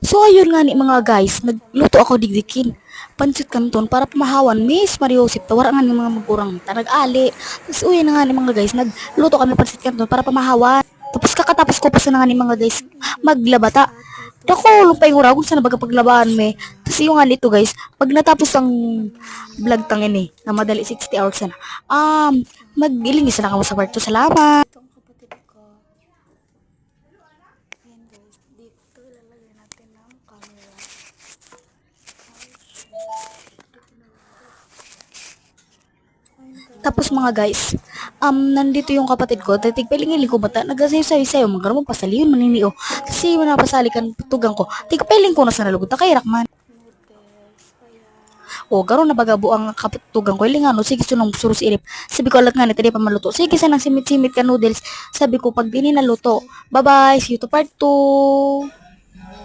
So ayun nga ni mga guys, nagluto ako digdikin. Pansit kanton para pamahawan, Miss Mariosip, tawara nga ni mga magurang ta nag-ali. Tapos uwi na nga ni mga guys, nagluto kami pansit kanton para pamahawan. Tapos kakatapos ko pa sa nga ni mga guys, maglabata. Dako, lumpay ko kung saan paglabahan me. Tapos yung nga nito guys, pag natapos ang vlog tangin eh, na madali 60 hours na. Mag-iling isa na kamo sa kwarto. Salamat. Itong kapatid ko. Ayan guys, dito ilalagay natin ang camera. Tapos mga guys, nandito yung kapatid ko, tigpiling ko bata, nagasayo-sayo, magkaroon mo pasaliyon maniniyo. Kasi manapasalikan tugang ko, tigpiling ko na sa nalugod na kay Rakman. O, karon na bagabo ang kapatugang ko, ilingano, sige sunong surus ilip. Sabi ko, alat nga, nito di pa maluto. Sige, sanang simit-simit ka noodles. Sabi ko, pag dini naluto, bye-bye, see you to part 2.